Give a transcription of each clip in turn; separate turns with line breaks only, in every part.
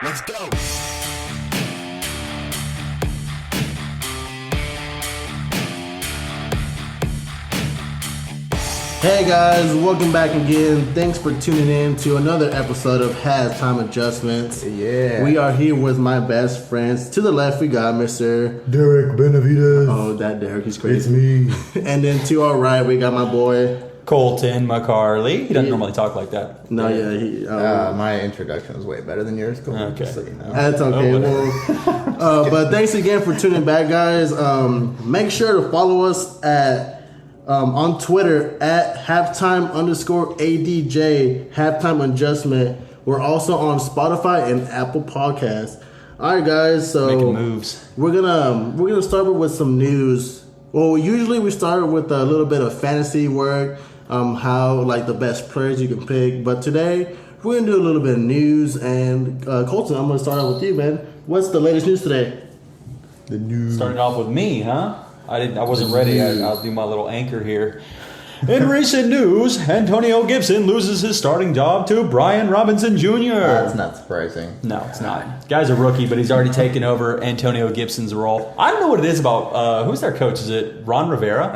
Let's go.
Hey guys, welcome back again. Thanks for tuning in to another episode of Halftime Adjustments.
Yeah.
We are here with my best friends. To the left, we got Mr.
Derek Benavides.
Oh, that Derek, he's
It's
crazy.
me.
And then to our right, we got my boy.
Colton McCarley. He doesn't normally talk like that.
No, yeah, he.
My introduction was way better than yours. Cool.
Okay.
Just so you know.
That's okay.
Oh,
But thanks again for tuning back, guys. Make sure to follow us on Twitter at halftime_ADJ, halftime adjustment. We're also on Spotify and Apple Podcasts. All right, guys. So
Making moves.
we're gonna start with some news. Well, usually we start with a little bit of fantasy work, how like the best players you can pick. But today we're gonna do a little bit of news. And Colton, I'm gonna start out with you, man. What's the latest news today?
The news.
Starting off with me, huh? I wasn't ready. I'll do my little anchor here. In recent news, Antonio Gibson loses his starting job to Brian Robinson Jr.
That's not surprising.
No, it's not. Guy's a rookie, but he's already taken over Antonio Gibson's role. I don't know what it is about. Who's their coach? Is it Ron Rivera?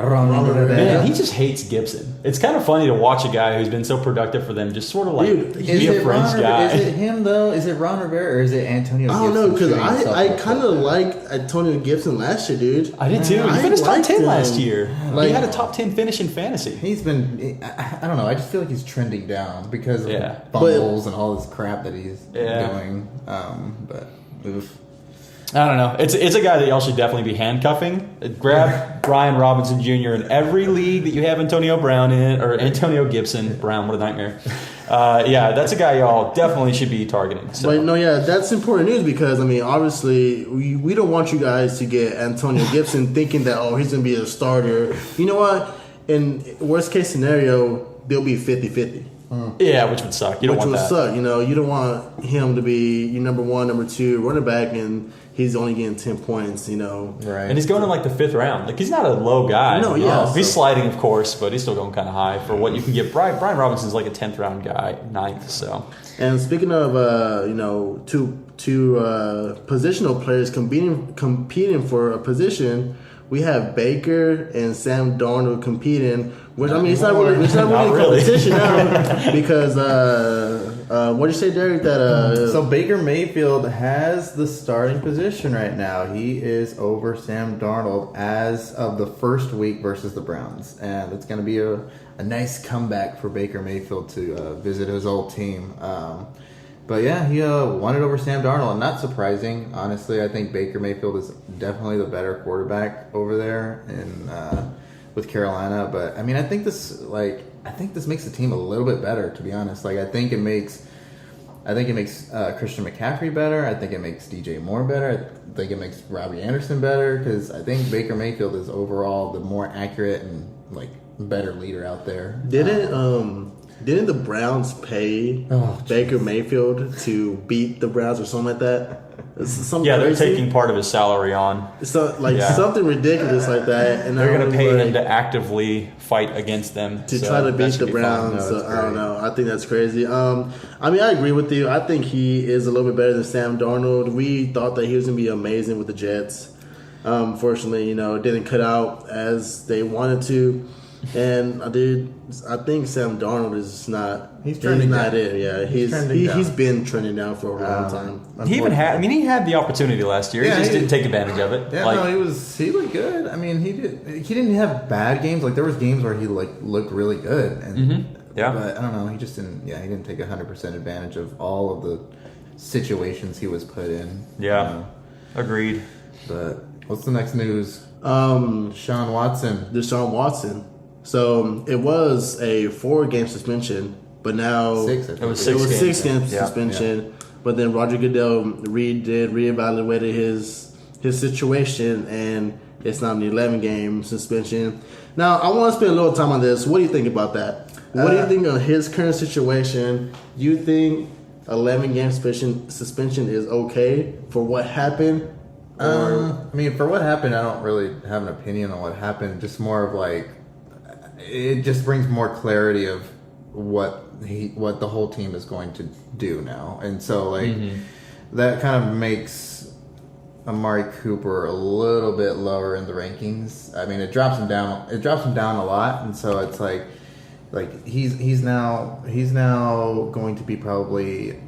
Man, he just hates Gibson. It's kind of funny to watch a guy who's been so productive for them just sort of like
Dude,
be a French guy.
Is it him though? Is it Ron Rivera or is it Antonio?
I don't know, because
Gibson shooting
I
himself
kind
up
of
there?
like Antonio Gibson last year, dude.
I did too.
I
He finished top
liked
10
him.
last year.
Like-
He had a top 10 finish in fantasy.
He's been. I don't know. I just feel like he's trending down because of
Yeah.
fumbles and all this crap that he's
Yeah.
doing. But oof.
I don't know. It's a guy that y'all should definitely be handcuffing. Grab Brian Robinson Jr. in every league that you have Antonio Brown in, or Antonio Gibson. Brown, what a nightmare. Yeah, that's a guy y'all definitely should be targeting. So.
But no, yeah, that's important news because, I mean, obviously, we don't want you guys to get Antonio Gibson thinking that, oh, he's going to be a starter. You know what? In worst case scenario, they'll be 50-50.
Yeah, which would suck. You don't
Which
want
would
that.
suck. You know, you don't want him to be your number one, number two running back, and he's only getting 10 points, you know.
Right.
And he's going in like the 5th round. Like he's not a low guy.
No, yeah.
He's sliding, of course, but he's still going kind of high for what you can get. Brian Robinson's like a 10th round guy, 9th. So
And speaking of, two positional players competing for a position, we have Baker and Sam Darnold competing. Which I mean, it's not really
Not really.
competition now because what did you say, Derek? That
So Baker Mayfield has the starting position right now. He is over Sam Darnold as of the first week versus the Browns, and it's going to be a nice comeback for Baker Mayfield to visit his old team. But yeah, he won it over Sam Darnold, and not surprising. Honestly, I think Baker Mayfield is definitely the better quarterback over there with Carolina. But I mean, I think this makes the team a little bit better, to be honest. Like I think it makes Christian McCaffrey better. I think it makes DJ Moore better. I think it makes Robbie Anderson better because I think Baker Mayfield is overall the more accurate and like better leader out there.
didn't the Browns pay
Oh,
Baker Mayfield to beat the Browns or something like that? It's something
yeah, they're
crazy.
taking part of his salary on.
So,
Yeah.
something ridiculous like that, and
They're
I
going to
was
pay
like,
him to actively fight against them
to
So
try to
that
beat
should
the
be fun.
Browns.
No,
So
that's
I don't
great.
know. I think that's crazy. I mean, I agree with you. I think he is a little bit better than Sam Darnold. We thought that he was going to be amazing with the Jets. Fortunately, it didn't cut out as they wanted to. And I think Sam Darnold is not.
He's trending
not
down.
it. Yeah,
He's trending down.
he's been trending down for a long time.
He even had. I mean, he had the opportunity last year.
Yeah,
he just
he-
didn't take advantage of it.
Yeah,
Like,
no, he looked good. I mean, he didn't have bad games. Like there was games where he looked really good. And
Yeah.
but I don't know. He just didn't. Yeah, he didn't take 100% advantage of all of the situations he was put in.
Yeah. Agreed.
But what's the next news? Deshaun Watson.
Deshaun Watson. So it was a 4-game suspension, but now
6. I think.
It was
It was
6
6 game
Yeah.
suspension, but then Roger Goodell reevaluated his situation, and it's now an 11-game suspension. Now, I want to spend a little time on this. What do you think about that? What do you think of his current situation? Do you think 11-game suspension is okay for what happened?
I mean, for what happened, I don't really have an opinion on what happened. Just more of like, it just brings more clarity of what the whole team is going to do now. And so like, that kind of makes Amari Cooper a little bit lower in the rankings. I mean, it drops him down. It drops him down a lot, and so it's like he's now going to be probably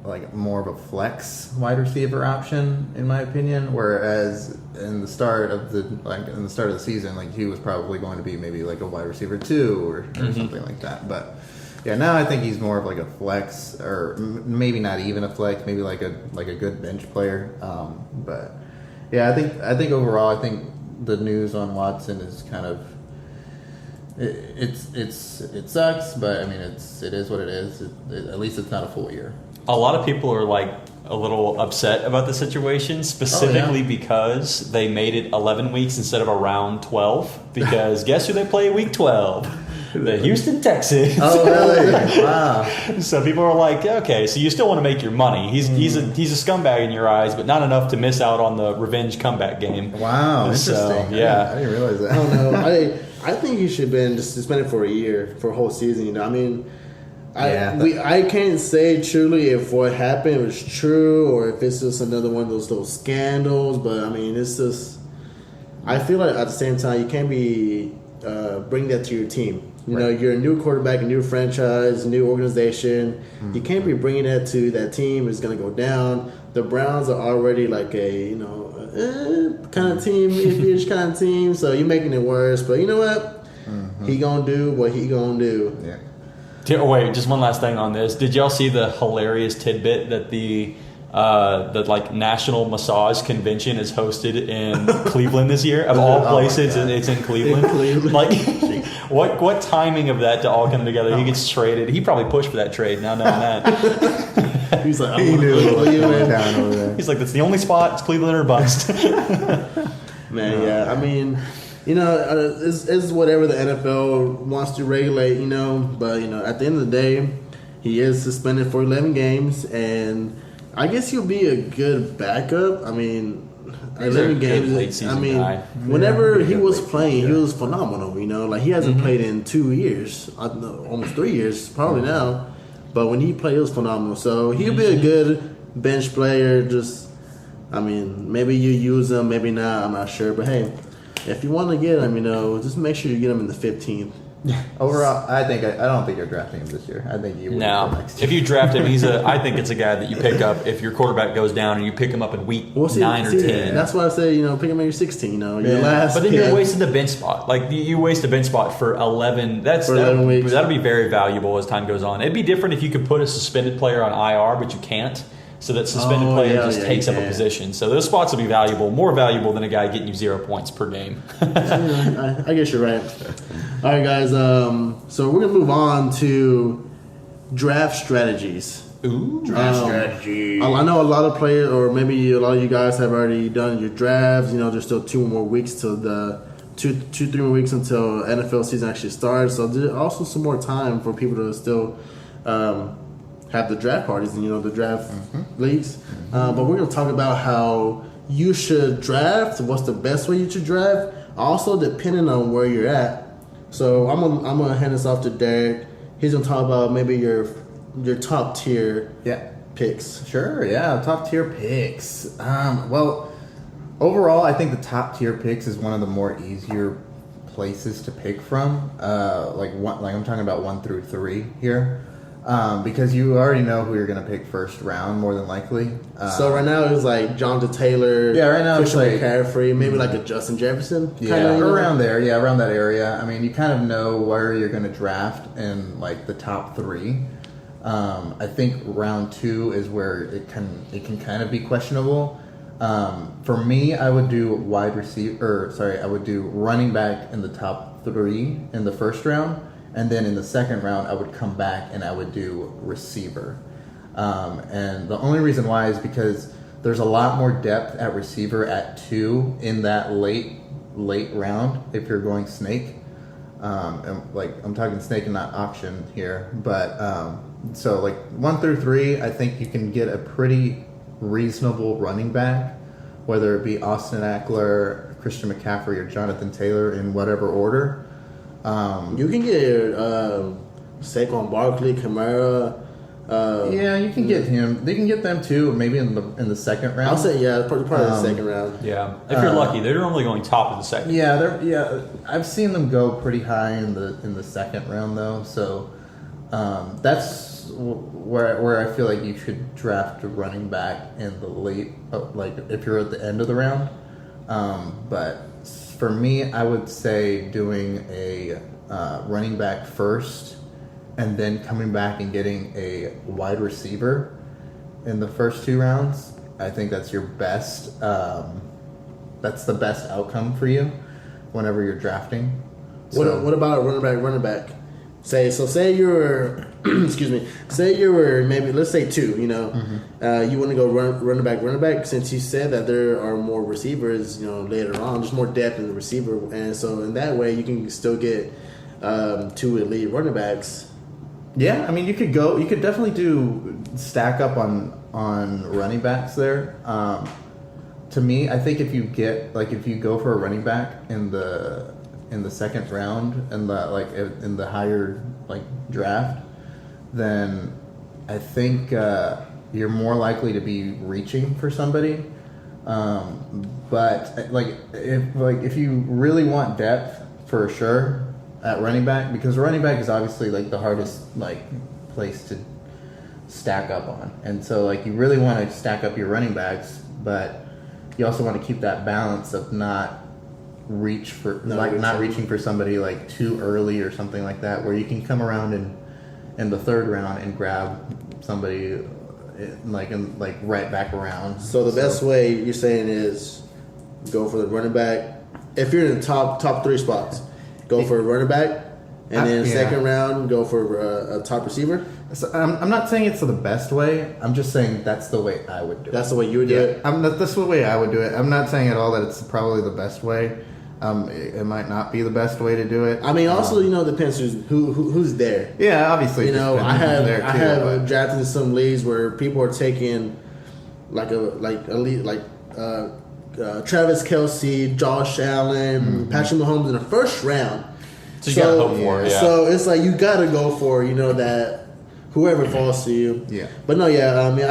like more of a flex wide receiver option in my opinion. Whereas in the start of the season, like he was probably going to be maybe like a wide receiver 2 or something like that. But yeah, now I think he's more of like a flex, or maybe not even a flex, maybe like a good bench player. But yeah, I think overall, I think the news on Watson is kind of it sucks, but I mean it is what it is. At least it's not a full year.
A lot of people are like a little upset about the situation, specifically because they made it 11 weeks instead of around 12. Because guess who they play week 12? The Houston Texans.
Oh, really? Wow.
So people are like, okay, so you still want to make your money. He's a scumbag in your eyes, but not enough to miss out on the revenge comeback game.
Wow, interesting.
So, yeah.
I didn't realize that.
I don't know. I think he should have been just suspended for a year, for a whole season. You know, I mean, I can't say truly if what happened was true or if it's just another one of those scandals. But I mean, it's just. I feel like at the same time you can't be bring that to your team. You know, you're a new quarterback, a new franchise, a new organization. Mm-hmm. You can't be bringing that to that team. It's going to go down. The Browns are already like a kind of team, ish kind of team. So you're making it worse. But you know what? Mm-hmm. He gonna do what he gonna do.
Yeah.
Wait, just one last thing on this. Did y'all see the hilarious tidbit that the like National Massage Convention is hosted in Cleveland this year? Of all places, it's in Cleveland. Like, what timing of that to all come together? He gets traded. He probably pushed for that trade. Now knowing that,
he's like,
he knew it was going down over there.
He's like, that's the only spot. It's Cleveland or bust.
Man, yeah. I mean, you know, it's whatever the NFL wants to regulate. You know, but you know, at the end of the day, he is suspended for 11 games and. I guess he'll be a good backup. I mean, 11 games. I mean, whenever he was playing, he was phenomenal. You know, like he hasn't played in 2 years, almost 3 years, probably now. But when he played, it was phenomenal. So he'll be a good bench player. Just, I mean, maybe you use him, maybe not. I'm not sure. But hey, if you want to get him, you know, just make sure you get him in the 15th.
Overall, I don't think you're drafting him this year. I think you would.
No, if you draft him, I think it's a guy that you pick up if your quarterback goes down and you pick him up in week 9 or 10.
That's why I say, you know, pick him at your 16. You know, your last.
But then you're wasting the bench spot. Like you waste a bench spot for 11. 11
weeks.
That'll be very valuable as time goes on. It'd be different if you could put a suspended player on IR, but you can't. So that suspended player takes up a position. So those spots will be valuable, more valuable than a guy getting you 0 points per game.
I guess you're right. All right, guys. So we're going to move on to draft strategies.
Ooh.
Draft strategy.
I know a lot of players, or maybe a lot of you guys have already done your drafts. You know, there's still 2 more weeks till the 3 more weeks until NFL season actually starts. So there's also some more time for people to still have the draft parties and, you know, the draft leagues. But we're going to talk about how you should draft, what's the best way you should draft, also depending on where you're at. So I'm gonna hand this off to Derek. He's gonna talk about maybe your top tier picks.
Sure, yeah, top tier picks. Well, overall, I think the top tier picks is one of the more easier places to pick from. Like I'm talking about 1 through 3 here. Because you already know who you're going to pick first round, more than likely.
So right now it's like Jonathan Taylor,
right now
Christian
it's like
McCaffrey, maybe like a Justin Jefferson.
Around there, around that area. I mean, you kind of know where you're going to draft in like the top 3. I think round 2 is where it can kind of be questionable. For me, I would do I would do running back in the top 3 in the first round. And then in the second round, I would come back and I would do receiver. And the only reason why is because there's a lot more depth at receiver at 2 in that late round if you're going snake. And like I'm talking snake and not auction here. But so like 1 through 3, I think you can get a pretty reasonable running back, whether it be Austin Eckler, Christian McCaffrey, or Jonathan Taylor in whatever order.
You can get Saquon Barkley, Kamara,
Yeah, you can get him. They can get them too, maybe in the second round.
I'll say probably the second round.
Yeah, if you're lucky, they're normally going top of the second.
Yeah, I've seen them go pretty high in the second round though. So that's where I feel like you should draft a running back in the late, like if you're at the end of the round. But for me, I would say doing a running back first, and then coming back and getting a wide receiver in the first 2 rounds. I think that's your best. That's the best outcome for you whenever you're drafting.
What about a running back? Say you were, excuse me. Say you were maybe, let's say 2. You know, you want to go running back. Since you said that there are more receivers, you know, later on, there's more depth in the receiver, and so in that way you can still get 2 elite running backs.
Yeah, I mean, you could definitely do stack up on running backs there. To me, I think if you go for a running back in the second round in the higher draft, then I think you're more likely to be reaching for somebody. But if you really want depth, for sure, at running back, because running back is obviously the hardest place to stack up on, and so you really want to stack up your running backs, but you also want to keep that balance of not reaching for somebody too early or something like that, where you can come around in the third round and grab somebody right back around.
So the best way you're saying is go for the running back. If you're in the top 3 spots, go for a running back, and then second round, go for a top receiver.
So I'm not saying it's the best way. I'm just saying that's the way I would do it.
That's the way you would do it?
That's the way I would do it. I'm not saying at all that it's probably the best way. It might not be the best way to do it.
I mean, also, it depends who's there.
Yeah, obviously.
I have drafted in some leagues where people are taking Travis Kelce, Josh Allen, Patrick Mahomes in the first round.
So you gotta hope for it. Yeah.
So it's you gotta go for that whoever falls to you.
Yeah.
But no, yeah. I mean,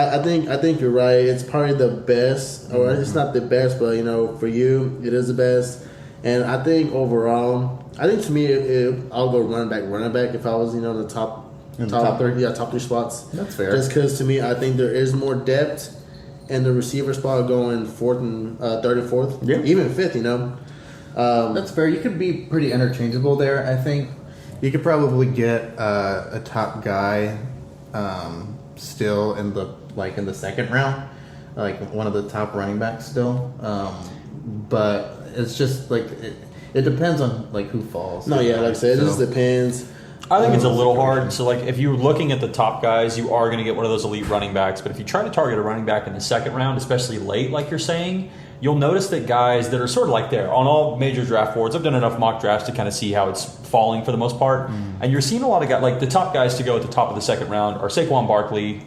I think you're right. It's probably the best, or it's not the best, but for you, it is the best. And I think overall, to me, I'll go running back if I was in the top 3. Yeah, top 3 spots.
That's fair.
Just because to me, I think there is more depth in the receiver spot going 4th and 3rd and 4th, even 5th.
That's fair. You could be pretty interchangeable there. I think you could probably get a top guy still in the second round, one of the top running backs still. But it's just it depends on who falls.
No, yeah, like I said, it just depends.
I think it's a little hard. So, if you're looking at the top guys, you are going to get one of those elite running backs. But if you try to target a running back in the second round, especially late, like you're saying, you'll notice that guys that are sort of there on all major draft boards. I've done enough mock drafts to kind of see how it's falling for the most part. And you're seeing a lot of guys, the top guys to go at the top of the second round are Saquon Barkley,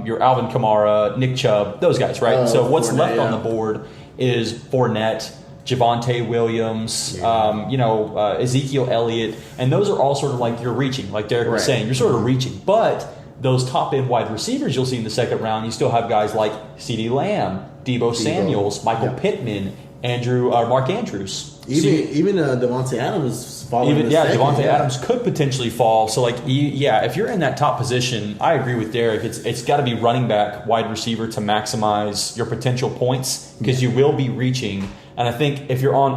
your Alvin Kamara, Nick Chubb, those guys, right? So what's
Fournette,
left on the board is Fournette, Javonte Williams, Ezekiel Elliott, and those are all sort of you're reaching, like Derek was saying, you're sort of reaching. But those top end wide receivers you'll see in the second round, you still have guys like CeeDee Lamb, Deebo Samuels, Michael Pittman, Mark Andrews.
Even Devontae Adams is falling.
Devontae Adams could potentially fall. So if you're in that top position, I agree with Derek. It's got to be running back, wide receiver to maximize your potential points, because you will be reaching. And I think if you're on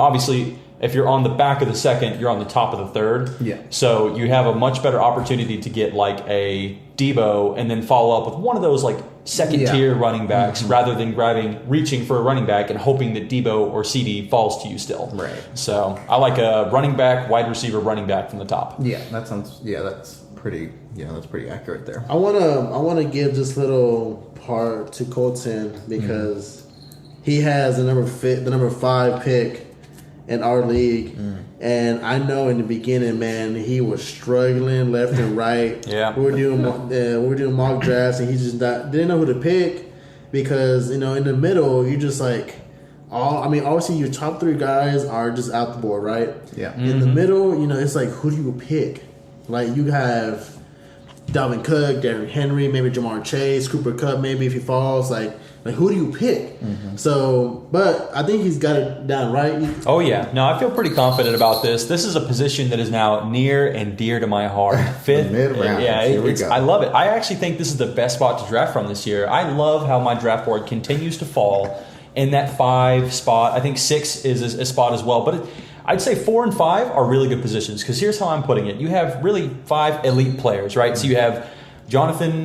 the back of the second, you're on the top of the third.
Yeah.
So you have a much better opportunity to get a Deebo and then follow up with one of those second tier running backs rather than reaching for a running back and hoping that Deebo or CD falls to you still.
Right.
So I like a running back, wide receiver, running back from the top.
Yeah, that's pretty accurate there.
I wanna give this little part to Colton because he has the number 5 pick in our league, and I know in the beginning, man, he was struggling left and right.
Yeah,
we were doing mock drafts, and he just didn't know who to pick because in the middle you just obviously your top 3 guys are just out the board, right?
Yeah.
In the middle, it's who do you pick? You have Dalvin Cook, Derrick Henry, maybe Jamar Chase, Cooper Kupp, maybe if he falls, like who do you pick? So, but I think he's got it down right.
Oh yeah, no, I feel pretty confident about this. This is a position that is now near and dear to my heart. Fifth,
mid-round.
yeah,
Here we go.
I love it. I actually think this is the best spot to draft from this year. I love how my draft board continues to fall in that 5 spot. I think 6 is a spot as well, but I'd say 4 and 5 are really good positions because here's how I'm putting it. You have really 5 elite players, right? So you have Jonathan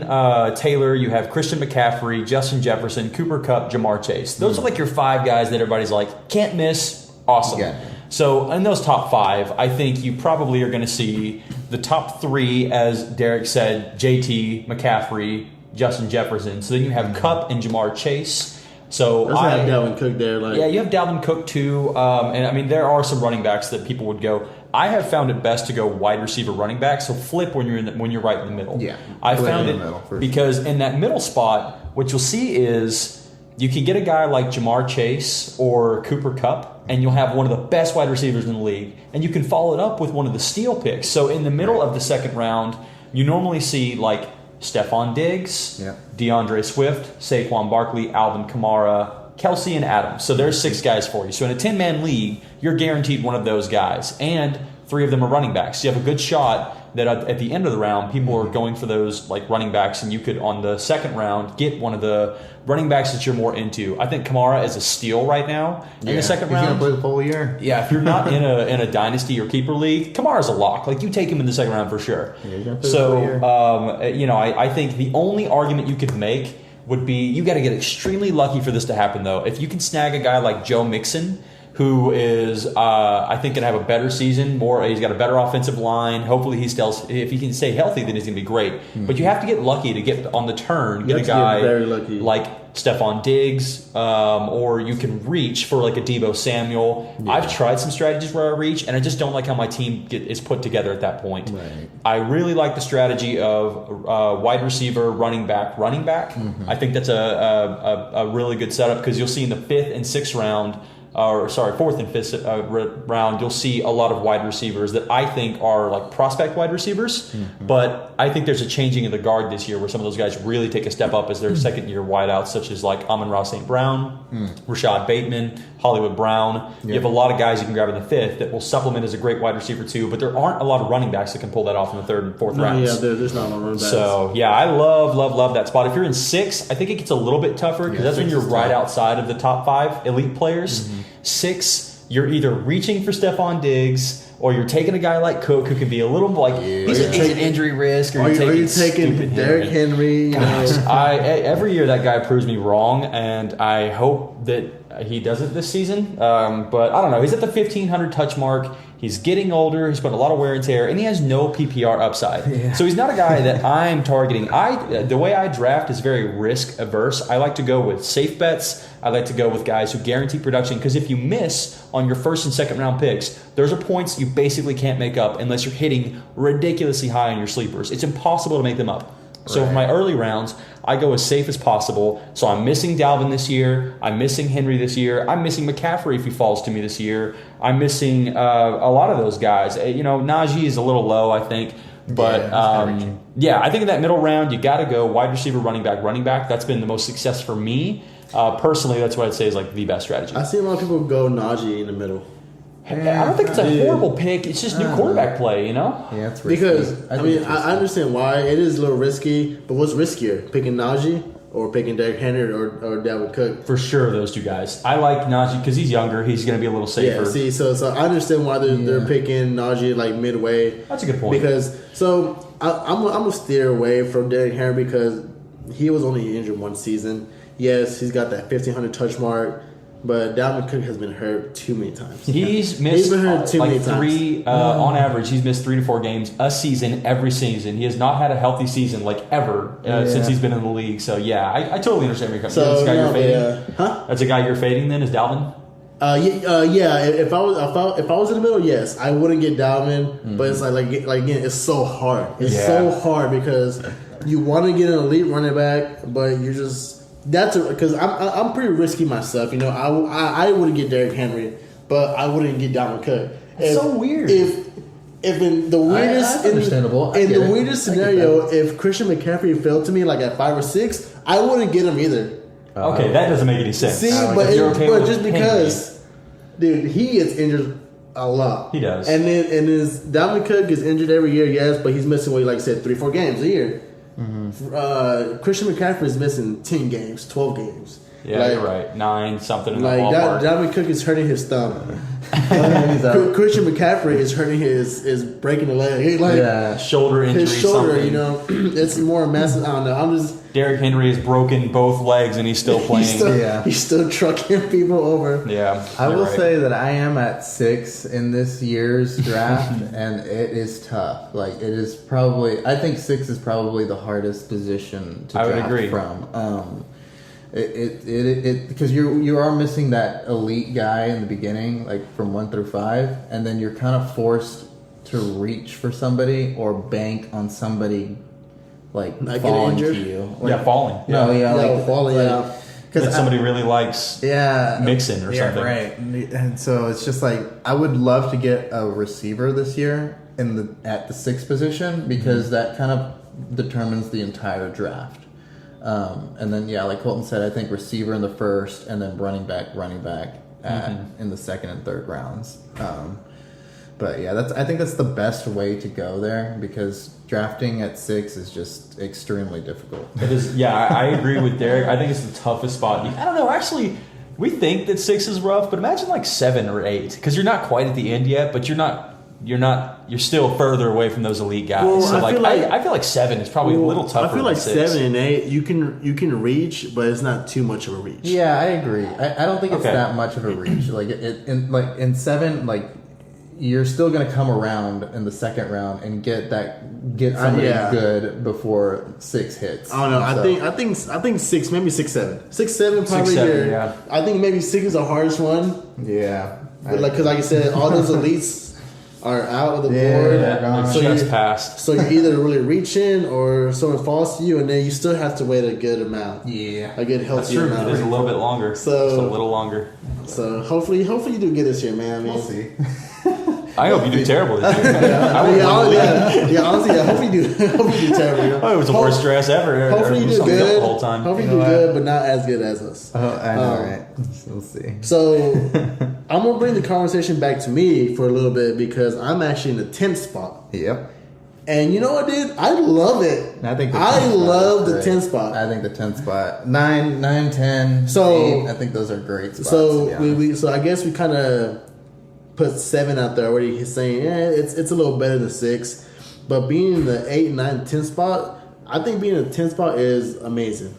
Taylor, you have Christian McCaffrey, Justin Jefferson, Cooper Kupp, Jamar Chase. Those are like your 5 guys that everybody's like, can't miss, awesome.
Yeah.
So in those top 5, I think you probably are going to see the top 3, as Derek said, JT, McCaffrey, Justin Jefferson. So then you have Kupp and Jamar Chase. So
Let's have Dalvin Cook there.
yeah, you have Dalvin Cook too. And I mean, there are some running backs that people would go. I have found it best to go wide receiver running back. So flip when you're right in the middle.
Yeah,
I
flip
found
in
it
the middle, for
because in that middle spot, what you'll see is you can get a guy like Jamar Chase or Cooper Kupp, and you'll have one of the best wide receivers in the league, and you can follow it up with one of the steal picks. So in the middle of the second round, you normally see like Stephon Diggs, DeAndre Swift, Saquon Barkley, Alvin Kamara, Kelsey, and Adams. So there's 6 guys for you. So in a 10-man league, you're guaranteed one of those guys. And 3 of them are running backs. So you have a good shot that at the end of the round, people are going for those like running backs, and you could, on the second round, get one of the running backs that you're more into. I think Kamara is a steal right now in the second round.
He's going to play the full year.
Yeah, if you're not in a dynasty or keeper league, Kamara's a lock. Like, you take him in the second round for sure.
Yeah, he's gonna play the full year.
I think the only argument you could make would be you got to get extremely lucky for this to happen, though. If you can snag a guy like Joe Mixon, who is, I think, going to have a better season. He's got a better offensive line. Hopefully, if he can stay healthy, then he's going to be great. But you have to get lucky to get on the turn. Get a guy
very lucky.
like Stephon Diggs, or you can reach for like a Deebo Samuel. Yeah. I've tried some strategies where I reach, and I just don't like how my team is put together at that point.
Right.
I really like the strategy of wide receiver, running back. I think that's a really good setup because you'll see in the 5th and 6th round. 4th and 5th round, you'll see a lot of wide receivers that I think are like prospect wide receivers. But I think there's a changing of the guard this year where some of those guys really take a step up as their second-year wideouts, such as like Amon-Ra St. Brown, Rashad Bateman, Hollywood Brown. You have a lot of guys you can grab in the 5th that will supplement as a great wide receiver too, but there aren't a lot of running backs that can pull that off in the 3rd and 4th rounds.
Yeah, there's not a lot of running backs.
So, yeah, I love that spot. If you're in 6, I think it gets a little bit tougher because that's when you're right outside of the top 5 elite players. 6, you're either reaching for Stephon Diggs or you're taking a guy like Cook who can be a little like he's an injury risk. Or
are you taking Derrick Henry?
Every year that guy proves me wrong, and I hope that he does it this season. But I don't know. He's at the 1,500 touch mark. He's getting older. He's put a lot of wear and tear, and he has no PPR upside. Yeah. So he's not a guy that I'm targeting. The way I draft is very risk averse. I like to go with safe bets. I like to go with guys who guarantee production because if you miss on your 1st and 2nd round picks, those are points you basically can't make up unless you're hitting ridiculously high on your sleepers. It's impossible to make them up. So for my early rounds, I go as safe as possible. So I'm missing Dalvin this year. I'm missing Henry this year. I'm missing McCaffrey if he falls to me this year. I'm missing a lot of those guys. Najee is a little low, I think. But I think in that middle round, you got to go wide receiver, running back. That's been the most success for me. Personally, that's what I'd say is like the best strategy.
I see a lot of people go Najee in the middle.
I don't think it's a horrible pick. It's just new quarterback play,
Yeah, it's risky.
Because, I understand why. It is a little risky, but what's riskier? Picking Najee or picking Derrick Henry or Dalvin Cook?
For sure, those 2 guys. I like Najee because he's younger. He's going to be a little safer.
Yeah, see, so I understand why they're picking Najee like midway.
That's a good point.
Because, I'm going to steer away from Derrick Henry because he was only injured 1 season. Yes, he's got that 1,500 touch mark. But Dalvin Cook has been hurt too many times.
He's been hurt too many times. On average, he's missed 3 to 4 games a season every season. He has not had a healthy season like ever since he's been in the league. So I totally understand where you're coming from. That's a guy you're fading. That's a guy you're fading. Then is Dalvin.
If I was in the middle, yes, I wouldn't get Dalvin. But it's like again, it's so hard. It's so hard because you want to get an elite running back, but you're just. Because I'm pretty risky myself, I wouldn't get Derrick Henry, but I wouldn't get Dalvin Cook.
It's so weird.
if in the weirdest,
that's understandable. I
in
get
the
it.
weirdest
I get
scenario, if Christian McCaffrey fell to me like at 5 or 6, I wouldn't get him either.
Okay, that doesn't make any sense.
See,
like
but,
if you're okay with
just
Henry.
because, dude, he gets injured a lot.
He does.
And then Dalvin Cook gets injured every year, yes, but he's missing, like I said, 3-4 games a year. Christian McCaffrey is missing 10 games, 12 games.
Yeah,
Like,
you're right. 9 something in the
Like
ballpark.
Dalvin Cook is hurting his thumb.
He's out.
Christian McCaffrey is hurting is breaking the leg. He, like
Yeah.
Shoulder injury.
his shoulder,
something.
you know, it's more massive. I don't know. I'm just
Derrick Henry has broken both legs and he's still playing.
he's still trucking people over.
Yeah,
I
you're
will
right.
say that I am at 6 in this year's draft, and it is tough. Like it is probably, I think 6 is probably the hardest position to
I would
draft
agree.
from. It because you are missing that elite guy in the beginning, like from 1 through 5, and then you're kind of forced to reach for somebody or bank on somebody like
Not getting
falling to
injured?
you.
Yeah, falling.
No, yeah, like
falling
like,
out.
That somebody really likes.
Yeah,
Mixon or something.
right? And so it's just like I would love to get a receiver this year at the 6th position because that kind of determines the entire draft. And then like Colton said, I think receiver in the 1st, and then running back in the 2nd and 3rd rounds. But yeah, I think that's the best way to go there because drafting at 6 is just extremely difficult.
It is. Yeah, I agree with Derek. I think it's the toughest spot. I don't know. Actually, we think that 6 is rough, but imagine like 7 or 8 because you're not quite at the end yet, but you're still further away from those elite guys.
Well,
so
I
I feel like 7 is probably a little tougher.
I feel like
than 6.
7 and 8 you can reach, but it's not too much of a reach.
Yeah, I agree. I don't think it's
Okay.
that much of a reach. Like in 7, like you're still going to come around in the 2nd round and get somebody
Yeah.
good before 6 hits.
I don't know.
So-
I think 6, maybe 6, 7. 6, 7 probably
7,
here.
yeah.
I think maybe 6 is the hardest one.
Yeah.
Because like I said, all those elites are out of the
Yeah,
board.
they're gone.
So
Just
you-
passed.
So you're either really reaching or someone falls to you, and then you still have to wait a good amount,
Yeah.
a good
That's
healthy
true.
amount.
It is a little bit longer.
So-
just a little longer.
So hopefully you do good this year, man. I mean,
We'll see.
I hope you do terrible this year. I would
honestly, I hope you do. Hope you do terrible. You know?
Oh, it was the worst dress ever.
Hopefully you do
Something else
good.
the whole time.
Hopefully you
You
do
know
good, but not as good as us.
Oh, I know, right? We'll see.
So I'm gonna bring the conversation back to me for a little bit because I'm actually in the 10th spot.
Yep.
And you know what, dude? I love it.
I think the
I
10th spot
love
is
the
great.
10th spot.
I think the 10th spot. 9, 10,
So-
8, I think those are great spots.
So
to be honest.
so I guess we kind of put 7 out there already. He's saying, it's a little better than 6, but being in the 8, 9, 10 spot, I think being in the 10 spot is amazing.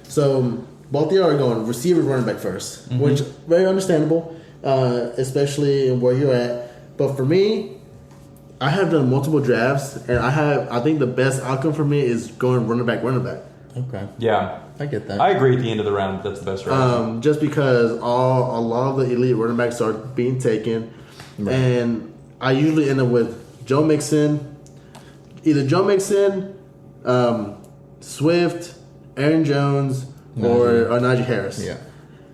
So both of you are going receiver, running back 1st, which very understandable, especially in where you're at. But for me, I have done multiple drafts, and I think the best outcome for me is going running back.
Okay.
Yeah.
I get that.
I agree at the end of the round. That's the best round.
Just because a lot of the elite running backs are being taken, and I usually end up with Joe Mixon, either Joe Mixon, Swift, Aaron Jones, or Najee Harris.
yeah.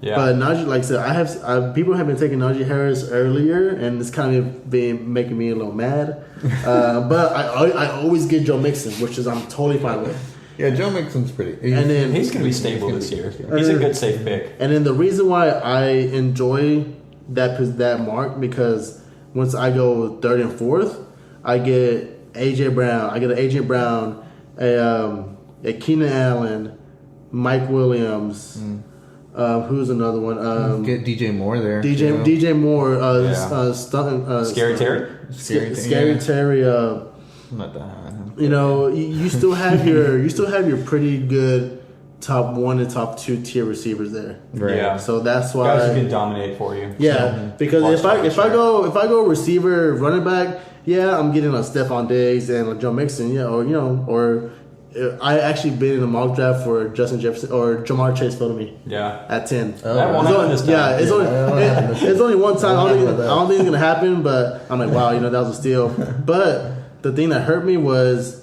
Yeah.
But Najee, like I said, people have been taking Najee Harris earlier, and it's kind of been making me a little mad. But I always get Joe Mixon, which is I'm totally fine with.
Yeah, Joe Mixon's pretty.
And then
He's going to be stable this year.
good.
He's a good safe pick.
And then the reason why I enjoy that mark because once I go 3rd and 4th, I get AJ Brown. I get an AJ Brown, a Keenan Allen, Mike Williams. Who's another one?
Get DJ Moore there.
DJ
too.
DJ Moore.
Yeah. Scary Terry?
Scary Terry.
I'm not that high on him.
You know, you still have your pretty good top 1 and top 2 tier receivers there.
Right.
Yeah.
So that's why.
Guys who can dominate for you.
Yeah, because
Watch
if I go receiver, running back, yeah, I'm getting a Stephon Diggs and a Joe Mixon, yeah, or I actually been in a mock draft for Justin Jefferson or Jamar Chase fell to me
Yeah.
at 10.
That won't
It's
happen
only-
this time.
Yeah, it's only it's only one time. I
Won't
don't,
happen
think,
with
I
that.
don't think it's gonna happen, but I'm like, wow, that was a steal. But the thing that hurt me was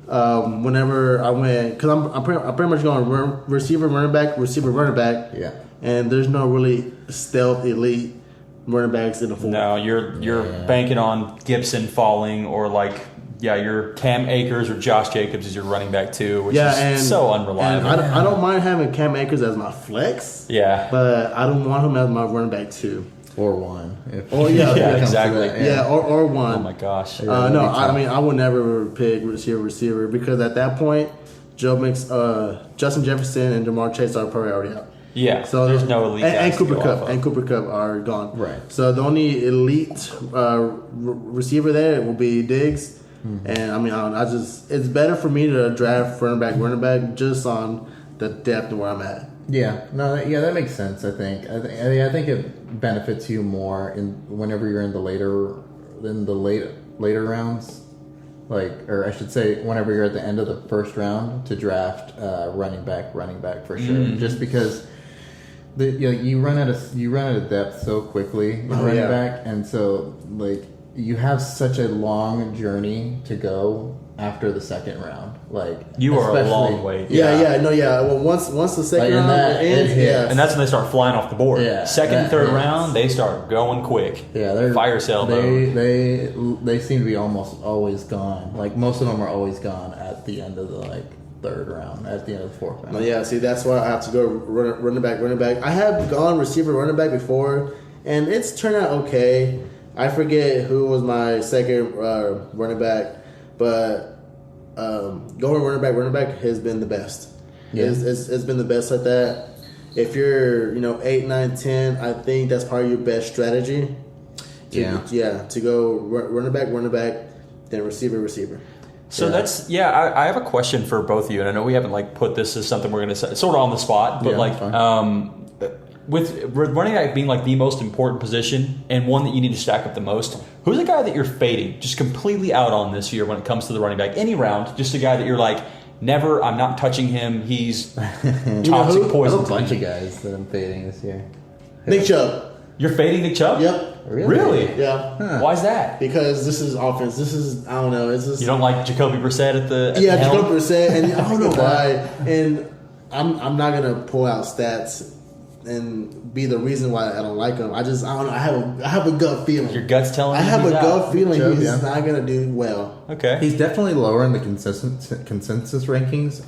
whenever I went because I'm pretty much going receiver, running back,
Yeah.
and there's no really stealth elite running backs in the 4.
No, you're banking on Gibson falling or like your Cam Akers or Josh Jacobs as your running back too, which is so unreliable.
And I don't mind having Cam Akers as my flex.
Yeah.
But I don't want him as my running back 2.
Or 1.
Yeah, exactly.
Or 1.
Oh my gosh.
No, I mean I would never pick receiver because at that point, Justin Jefferson and Jamar Chase are probably already out.
Yeah.
So
there's no elite
and
guys
Cooper
to go
Kupp
off of.
and Cooper Kupp are gone.
Right.
So the only elite receiver there will be Diggs. And I mean, it's better for me to draft running back just on the depth of where I'm at.
Yeah, that makes sense. I think it benefits you more whenever you're in the later rounds, or I should say, whenever you're at the end of the first round to draft running back for sure. Just because you run out of depth so quickly in running back, and so you have such a long journey to go after the second round.
You are a long way.
Well, once the second round ends,
and that's when they start flying off the board.
Yeah,
second, third round, they start going quick.
Yeah, they're
fire sale mode.
They seem to be almost always gone. Most of them are always gone at the end of the third round, at the end of the fourth round.
Yeah, see, that's why I have to go running back. I have gone receiver, running back before, and it's turned out okay. I forget who was my second running back, but going running back has been the best.
Yeah.
It's been the best like that. If you're 8, 9, 10, I think that's probably your best strategy. To go running back, then receiver.
So I have a question for both of you, and I know we haven't put this as something we're going to say sort of on the spot, but with running back being the most important position and one that you need to stack up the most, who's the guy that you're fading just completely out on this year when it comes to the running back? Any round, just a guy that you're never, I'm not touching him. He's toxic poison.
There's a bunch of guys that I'm fading this year.
Nick Chubb.
You're fading Nick Chubb?
Yep.
Really?
Yeah.
Huh. Why's that?
Because this is offense. This is, I don't know. It's just,
you don't like Jacoby Brissett at the
Jacoby Brissett, and I don't know why. And I'm not gonna pull out stats and be the reason why I don't like him. I don't know. I have a gut feeling.
Your gut's telling you.
I have a gut feeling
Chubb,
he's not gonna do well.
Okay.
He's definitely lower in the consensus rankings,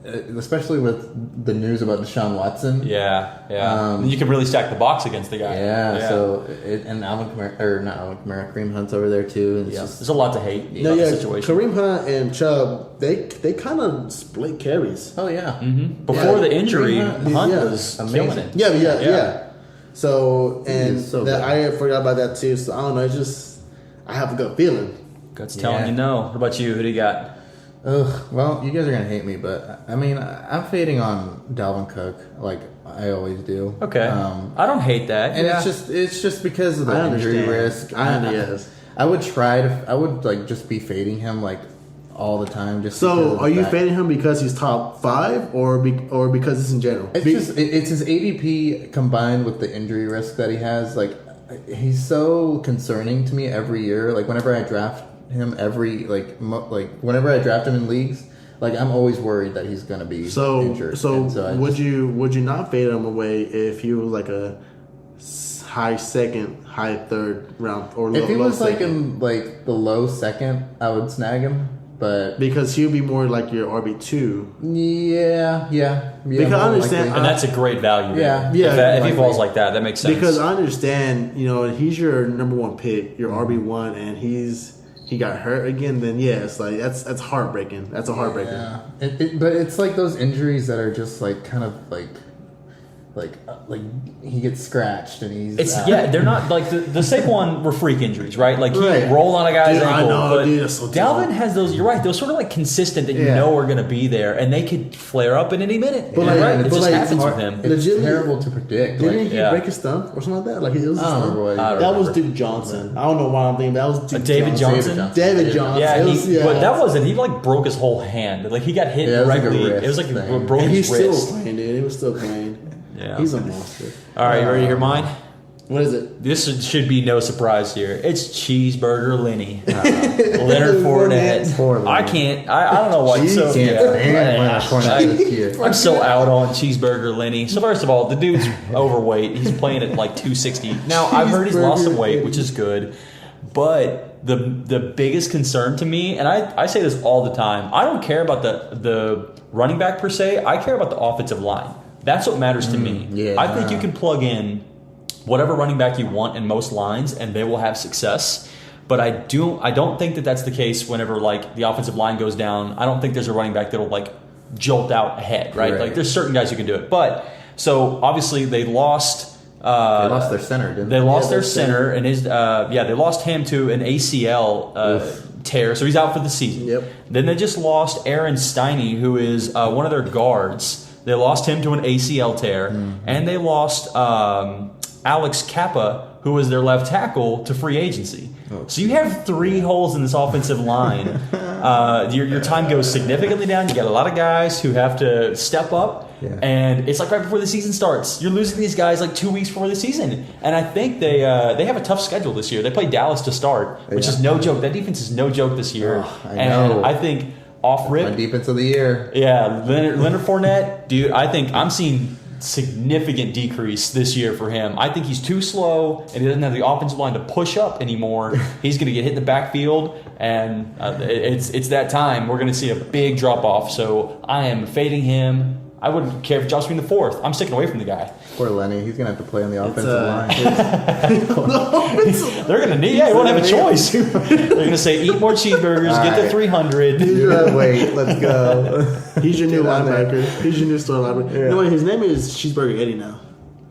especially with the news about Deshaun Watson.
Yeah. You can really stack the box against the guy.
Yeah. So and Alvin Kamara, not Alvin Kamara, Kareem Hunt's over there too. And
There's a lot to hate about the situation.
Kareem Hunt and Chubb, they kind of split carries.
Oh yeah.
Mm-hmm. Before the injury,
Hunt
was
amazing.
killing it.
Yeah. So
I
I forgot about that too. So I don't know. It's just I have a gut feeling.
Gut's telling you no. What about you? Who do you got?
Ugh, well, you guys are gonna hate me, but I mean, I'm fading on Dalvin Cook like I always do.
Okay, I don't hate that,
and it's just because of the injury risk. I would just be fading him all the time. Just
so, are you fading him because he's top 5 or because it's in general?
It's his ADP combined with the injury risk that he has. He's so concerning to me every year. Whenever I draft him whenever I draft him in leagues, I'm always worried that he's gonna be injured.
So would you not fade him away if he was a high second, high third round or low?
If he was
second?
in the low second, I would snag him. But
because he'll be more like your RB2.
Yeah.
Because I understand,
and that's a great value.
Yeah.
If he falls like that makes sense.
Because I understand, he's your number 1 pick, your RB1, and he got hurt again. Then it's that's heartbreaking. That's a heartbreaker.
Yeah. But it's those injuries that are just kind of he gets scratched and he's
they're not the Saquon were freak injuries, right? He rolled on a guy's ankle.
I know,
but
dude, so
Dalvin has those. You're right. Those sort of consistent that you know are going to be there, and they could flare up in any minute.
But
it just happens with him.
It's terrible to predict.
Didn't he break his thumb or something like that? It was a stump.
That
was Duke Johnson. I don't know why I'm thinking that was Duke
David Johnson.
David Johnson.
Yeah, but that wasn't. He broke his whole hand. He got hit directly. It was broke his wrist.
Still playing, dude. He was still playing.
Yeah.
He's a monster.
All right, you ready to hear mine?
What is it?
This should be no surprise here. It's Cheeseburger Lenny. Leonard Fournette.
Poor Lenny.
I can't. I don't know why.
He
So,
can't stand Leonard
I-
Fournette this year.
I'm so out on Cheeseburger Lenny. So first of all, the dude's overweight. He's playing at like 260. Now I've heard he's lost some weight, which is good. But the biggest concern to me, and I say this all the time, I don't care about the running back per se. I care about the offensive line. That's what matters to me.
yeah.
I think you can plug in whatever running back you want in most lines, and they will have success. But I don't think that that's the case whenever like the offensive line goes down. I don't think there's a running back that'll like jolt out ahead, right? Like there's certain guys who can do it. But so obviously they lost.
They lost their center, didn't they?
They lost their center, and they lost him to an ACL tear, so he's out for the season.
Yep.
Then they just lost Aaron Stiney, who is one of their guards. They lost him to an ACL tear, and they lost Alex Kappa, who was their left tackle, to free agency. So you have 3 holes in this offensive line. Your time goes significantly down. You got a lot of guys who have to step up.
Yeah.
And it's like right before the season starts. You're losing these guys like 2 weeks before the season. And I think they have a tough schedule this year. They play Dallas to start, which is no joke. That defense is no joke this year.
I know.
And I think off rip.
My defense of the year.
Yeah, Leonard Fournette, dude, I think I'm seeing significant decrease this year for him. I think he's too slow, and he doesn't have the offensive line to push up anymore. He's going to get hit in the backfield, and it's that time. We're going to see a big drop-off, so I am fading him. I wouldn't care if Josh being the 4th. I'm sticking away from the guy.
Poor Lenny. He's going to have to play on the offensive line.
They're going to need, he won't have a choice. They're going to say, eat more cheeseburgers, get to 300.
Wait, let's go.
He's your new
Get on there.
linebacker. He's your new star linebacker.
Yeah.
You know what? His name is Cheeseburger Eddie now.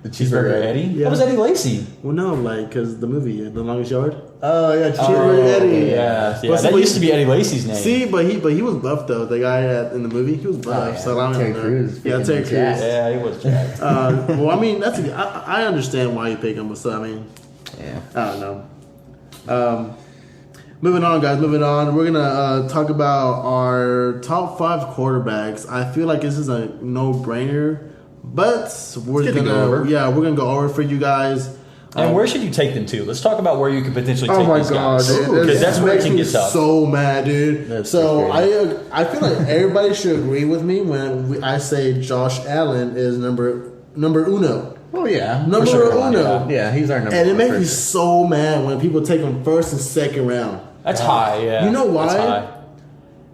The
Cheeseburger Eddie?
Yeah.
What was Eddie Lacy?
Well, no, like, because the movie, The Longest Yard.
Oh, yeah.
Cheeseburger Eddie.
Yeah,
But
that used to be Eddie Lacy's name.
See, but he was buff though. The guy in the movie, he was buff.
Oh, yeah.
So I don't
Terry
know.
Crews,
Yeah,
freaking
Terry Crews.
jacked.
Yeah, he was jacked.
Well, I mean, I understand why you pick him, but so I mean,
Yeah.
I don't know. Moving on, guys. Moving on. We're gonna talk about our top 5 quarterbacks. I feel like this is a no-brainer, but we're
good to
gonna
go over.
we're gonna go over for you guys.
And where should you take them to? Let's talk about where you could potentially take
Oh my
these
god,
guys.
dude.
Because that's where it
makes
can
me
get tough.
so mad, dude.
That's
so
frustrating.
I feel like everybody should agree with me when I say Josh Allen is number uno.
Oh, yeah.
Number
For sure.
uno.
Yeah, he's our number
And it
one
makes me
person.
so mad when people take him first and second round.
That's high, yeah.
You know why?
That's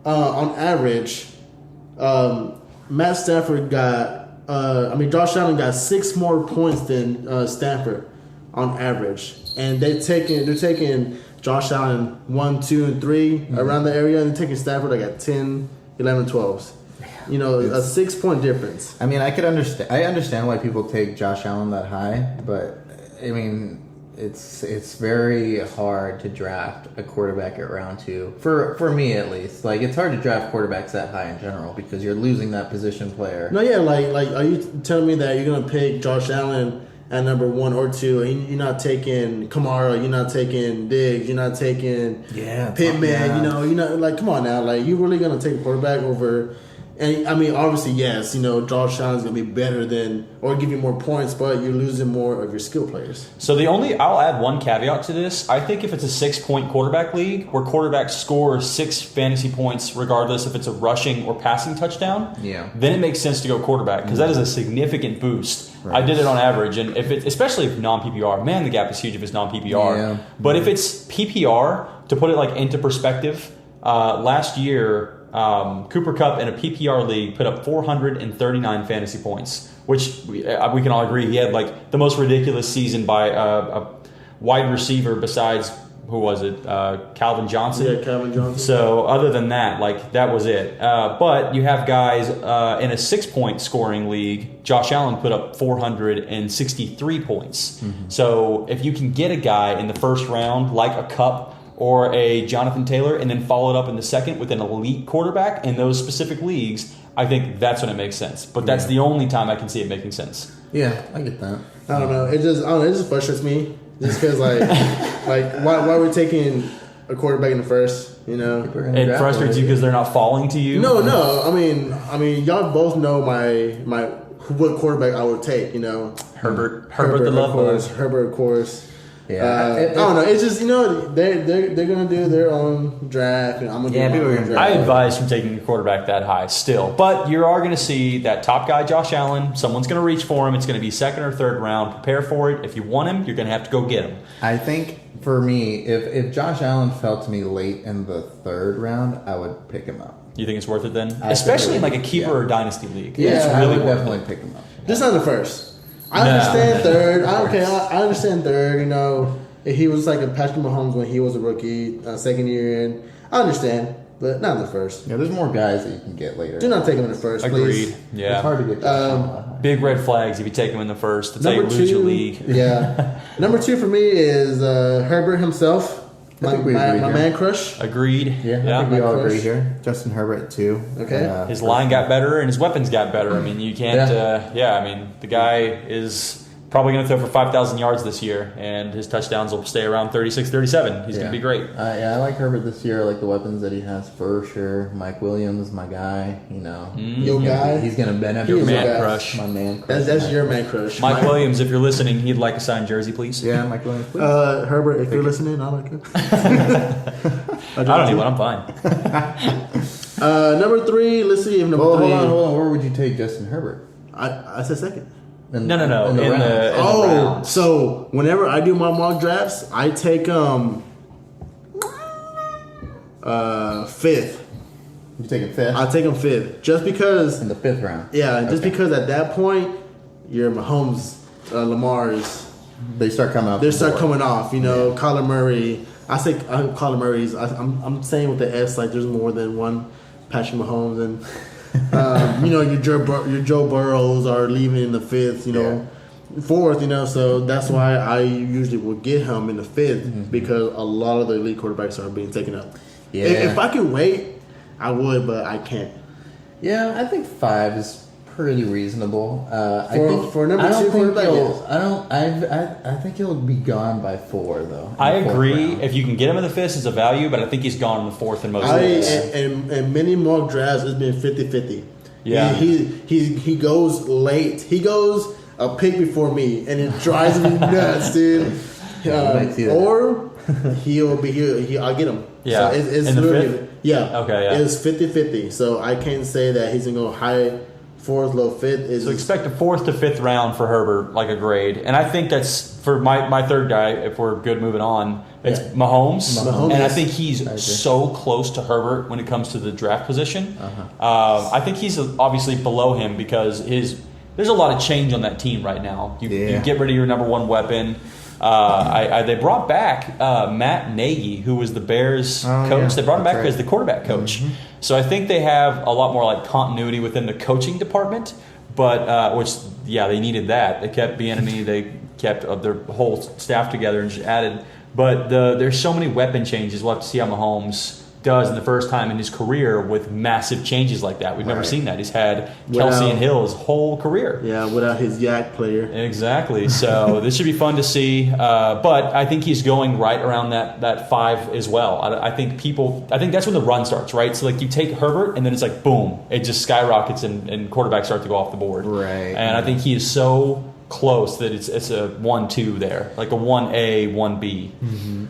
high.
On average, Matt Stafford got. Josh Allen got 6 more points than Stafford on average, and they're taking Josh Allen 1, 2, and 3 around the area, and they're taking Stafford like at 10, 11, 12s. You know, a 6-point difference.
I mean, I understand why people take Josh Allen that high, but I mean, it's very hard to draft a quarterback at round 2 for me at least. Like, it's hard to draft quarterbacks that high in general because you're losing that position player.
No, yeah, like, are you telling me that you're gonna pick Josh Allen at number 1 or 2, and you're not taking Kamara, you're not taking Diggs, you're not taking Pittman,
yeah.
you know, you're not, like, come on now, like, you really gonna take a quarterback over? And I mean, obviously, yes, you know, Josh Allen's gonna be better than or give you more points, but you're losing more of your skill players.
So I'll add one caveat to this. I think if it's a 6-point quarterback league where quarterbacks score 6 fantasy points regardless if it's a rushing or passing touchdown, then it makes sense to go quarterback because that is a significant boost.
Right.
I did it on average, and especially if non-PPR, man, the gap is huge if it's non-PPR.
Yeah.
But if it's PPR, to put it like into perspective, last year Cooper Kupp in a PPR league put up 439 fantasy points, which we can all agree he had like the most ridiculous season by a wide receiver besides, who was it, Calvin Johnson?
Yeah, Calvin Johnson.
So other than that, like that was it. But you have guys in a 6-point scoring league. Josh Allen put up 463 points. Mm-hmm. So if you can get a guy in the first round like a Kupp or a Jonathan Taylor, and then follow it up in the second with an elite quarterback in those specific leagues, I think that's when it makes sense. But that's the only time I can see it making sense.
Yeah, I get that.
I don't know. It just frustrates me just because like why are we taking a quarterback in the first? You know,
It frustrates you because they're not falling to you.
No. I mean, y'all both know my what quarterback I would take. You know,
Herbert the
of
love
course.
bug.
Herbert, of course.
Yeah,
I don't know. It's just they're gonna do their own draft, and I'm gonna do
people
my
are
own
gonna-
draft.
I advise from taking a quarterback that high still. But you are going to see that top guy, Josh Allen. Someone's going to reach for him. It's going to be second or third round. Prepare for it. If you want him, you're going to have to go get him.
I think for me, if Josh Allen fell to me late in the third round, I would pick him up.
You think it's worth it then?
I
Especially in
think
like a keeper
yeah.
or dynasty league.
Yeah,
it's
I
really
would
worth
definitely
it.
pick him up.
Just not the first. I
No.
understand third. I don't care. I understand third. You know, if he was like a Patrick Mahomes when he was a rookie, second year in. I understand, but not in the first.
Yeah, there's more guys that you can get later.
Do not take him in the first,
Agreed.
please.
Yeah.
It's hard to get Josh Allen.
Big red flags if you take him in the first. That's how you
Number
lose your
two,
league.
yeah. Number two for me is Herbert himself,
I think we agree
my
here.
man crush.
Agreed.
Yeah, I think we
my
all
crush.
agree here. Justin Herbert too.
Okay.
His line got better and his weapons got better. I mean, you can't.
Yeah.
I mean, the guy is probably going to throw for 5,000 yards this year, and his touchdowns will stay around 36, 37. He's going to be great.
Yeah, I like Herbert this year. I like the weapons that he has for sure. Mike Williams, my guy. You know,
Your guy?
He's gonna benefit.
He is
from
your
that.
guy.
crush.
My man crush.
That's your man crush.
Mike Williams, if you're listening, he'd like a signed jersey, please.
Yeah, Mike Williams. Please.
Herbert, if you're listening, I like it.
I don't need one. I'm fine.
Number three. Let's see if number three.
Hold on. Where would you take Justin Herbert?
I said second.
In
No. In the
Oh,
rounds.
so whenever I do my mock drafts, I take fifth.
You taking fifth
I take him fifth, just because.
in the fifth round.
Yeah, just
Okay.
because at that point, your Mahomes, Lamar's,
They start coming up.
they start coming off. You know, Kyler Murray. I say Kyler Murray's. I'm saying with the S, like there's more than one Patrick Mahomes, and you know your Joe Burrows are leaving in the fifth. You know, fourth. You know, so that's why I usually would get him in the 5th because a lot of the elite quarterbacks are being taken up.
Yeah.
If I could wait, I would, but I can't.
Yeah, I think 5 is pretty reasonable. I think
for number
I don't
two
think
quarterback,
he'll-
yes.
I think he'll be gone by 4 though.
I
in the fourth
agree.
round.
If you can get him in the fifth, it's a value, but I think he's gone in the fourth in most
I
leagues.
and many mock drafts it's been 50-50.
Yeah.
He goes late. He goes a pick before me, and it drives me nuts, dude.
Yeah, I might see that.
Or I'll get him.
Yeah.
So it's
In the
literally
fifth?
yeah.
Okay, yeah.
It's 50-50. So I can't say that he's gonna go high fourth, low fifth. It's
So expect a 4th to 5th round for Herbert, like a grade. And I think that's for my third guy, if we're good moving on, it's
Yeah.
Mahomes.
Mahomes.
And I think he's
agree.
so close to Herbert when it comes to the draft position.
Uh-huh.
I think he's obviously below him because there's a lot of change on that team right now. You
Yeah.
get rid of your number one weapon. They brought back Matt Nagy, who was the Bears
Oh,
coach.
yeah.
They brought him
That's
back
right.
as the quarterback coach. So I think they have a lot more like continuity within the coaching department. But which they needed that. They kept Bieniemy, they kept their whole staff together and just added. But there's so many weapon changes. We'll have to see how Mahomes does in the first time in his career with massive changes like that. We've never
Right.
seen that. He's had
Without-
Kelsey and Hill his whole career.
yeah, without his yak player.
Exactly. So this should be fun to see. But I think he's going right around that 5 as well. I think that's when the run starts, right? So like you take Herbert and then it's like boom, it just skyrockets and quarterbacks start to go off the board.
Right.
And I think he is so close that it's a 1-2 there, like a 1A, 1B.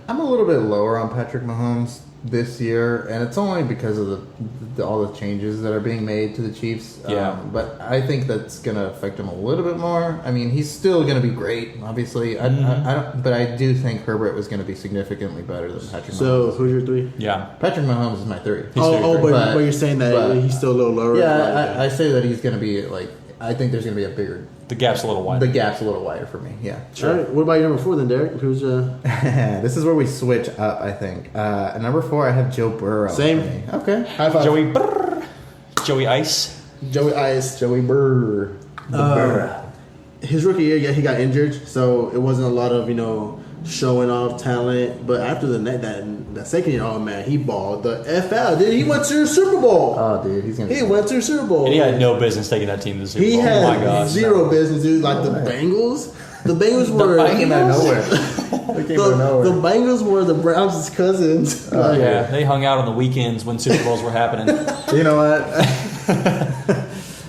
I'm a little bit lower on Patrick Mahomes this year, and it's only because of all the changes that are being made to the Chiefs.
Yeah.
But I think that's going to affect him a little bit more. I mean, he's still going to be great, obviously. I don't, but I do think Herbert was going to be significantly better than Patrick
So
Mahomes.
who's your 3?
Yeah.
Patrick Mahomes is my 3.
He's very
But,
good.
but you're saying that
but-
he's still a little lower.
Yeah, I say that he's going to be like. I think there's going to be a bigger.
The gap's a little wide.
The gap's a little wider for me. Yeah.
All right. What about your number 4 then, Derek? Who's
This is where we switch up, I think. At number 4, I have Joe Burrow.
Same.
for me. Okay.
high five?
Joey Ice.
Joey Ice.
Joey Burr.
His rookie year, yeah, he got injured, so it wasn't a lot of showing off talent. But after that second year, oh man, he balled the F out. Dude, he went to the Super Bowl.
Oh, dude, he's gonna.
He went to the Super Bowl.
And he had no business taking that team to the Super
He
Bowl.
had
Oh my gosh.
zero business, dude. Like the Bengals. The Bengals were
They came out of nowhere. They came out of nowhere.
The Bengals were the Browns' cousins. Like,
Yeah, they hung out on the weekends when Super Bowls were happening.
You know what?